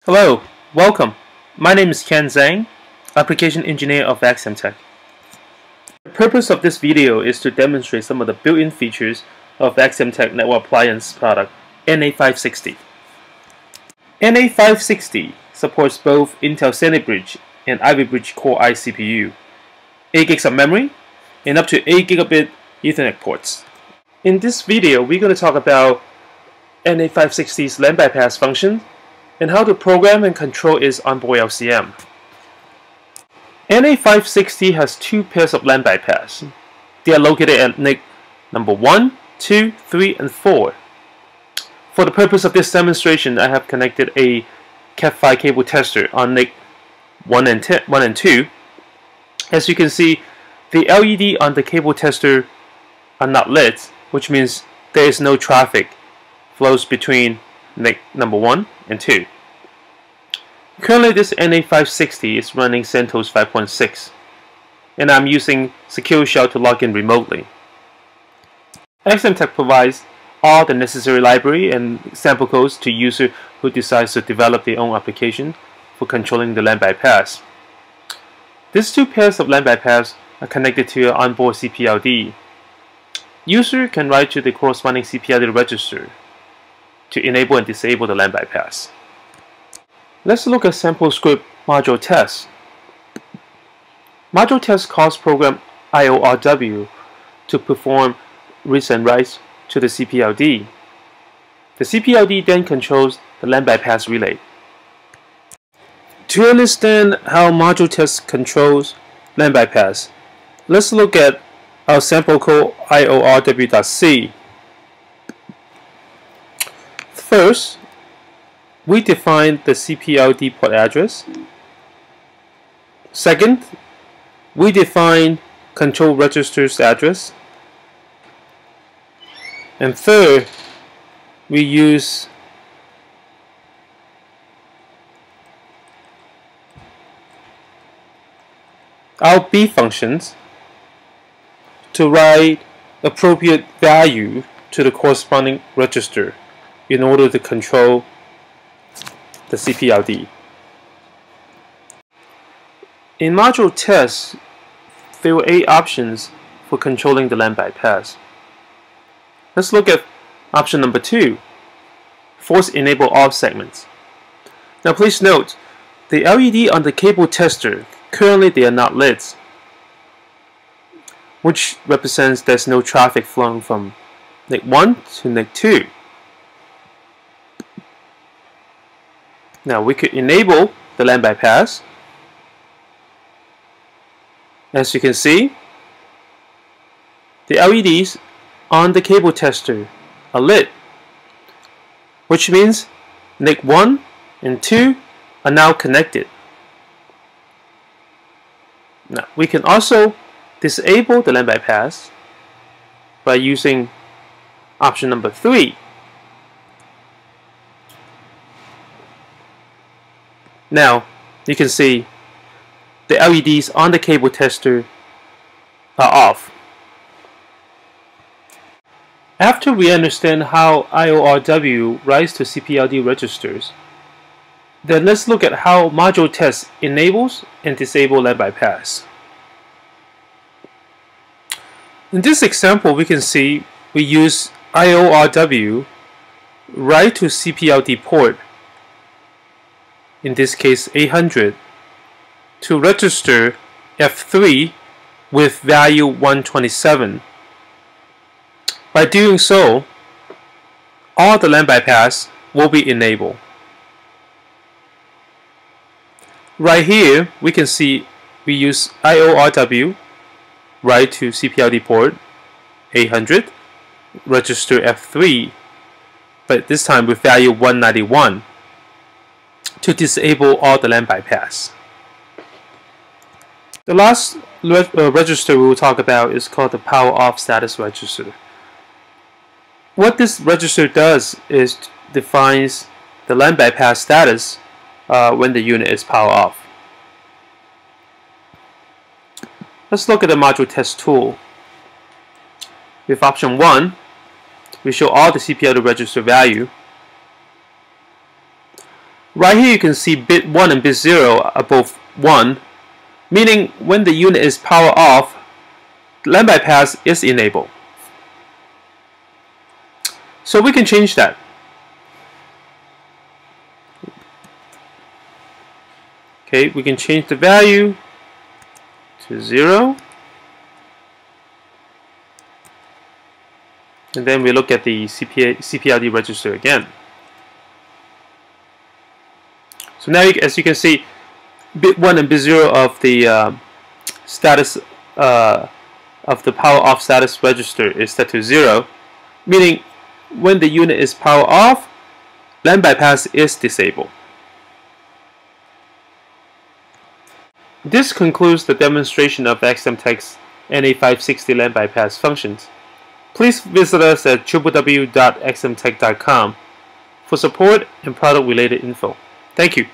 Hello, welcome. My name is Ken Zhang, Application Engineer of Axiomtek. The purpose of this video is to demonstrate some of the built-in features of Axiomtek Network Appliance product NA-560. NA-560 supports both Intel Sandy Bridge and Ivy Bridge Core I CPU, 8 gigs of memory, and up to 8 gigabit Ethernet ports. In this video, we're going to talk about NA-560's LAN bypass function and how to program and control its onboard LCM. NA-560 has two pairs of LAN bypass. They are located at NIC number 1, 2, 3, and 4. For the purpose of this demonstration, I have connected a Cat5 cable tester on NIC 1 and 2. As you can see, the LED on the cable tester are not lit, which means there is no traffic flows between NIC number 1 and 2. Currently, this NA-560 is running CentOS 5.6, and I'm using Secure Shell to log in remotely. Axiomtek provides all the necessary library and sample codes to user who decides to develop their own application for controlling the LAN bypass. These two pairs of LAN bypass are connected to your onboard CPLD. User can write to the corresponding CPLD register to enable and disable the LAN bypass. Let's look at sample script module test. Module test calls program IORW to perform reads and writes to the CPLD. The CPLD then controls the LAN bypass relay. To understand how module test controls LAN bypass, let's look at our sample code IORW.c. First, we define the CPLD port address. Second, we define control register's address. And third, we use our B functions to write appropriate value to the corresponding register in order to control the CPLD. In module test, there were 8 options for controlling the LAN bypass. Let's look at option number 2, force enable all segments. Now please note, the LED on the cable tester, currently they are not lit, which represents there's no traffic flowing from NIC 1 to NIC 2. Now we could enable the LAN bypass. As you can see, the LEDs on the cable tester are lit, which means NIC 1 and 2 are now connected. Now we can also disable the LAN bypass by using option number 3. Now you can see the LEDs on the cable tester are off. After we understand how IORW writes to CPLD registers, then let's look at how module test enables and disables LAN bypass. In this example, we can see we use IORW write to CPLD port, in this case 800, to register F3 with value 127. By doing so, all the LAN bypass will be enabled. Right here, we can see we use IORW write to CPLD port 800, register F3, but this time with value 191 to disable all the LAN bypass. The last register we will talk about is called the power off status register. What this register does is defines the LAN bypass status when the unit is power off. Let's look at the module test tool. With option 1, we show all the CPLD register value. Right here you can see bit 1 and bit 0 are both 1, meaning when the unit is power off, LAN bypass is enabled. So we can change that. Okay, we can change the value to 0. And then we look at the CPLD register again. So now, as you can see, bit 1 and bit 0 of the status of the power off status register is set to 0, meaning when the unit is power off, LAN bypass is disabled. This concludes the demonstration of Axiomtek's NA-560 LAN bypass functions. Please visit us at www.axiomtek.com for support and product related info. Thank you.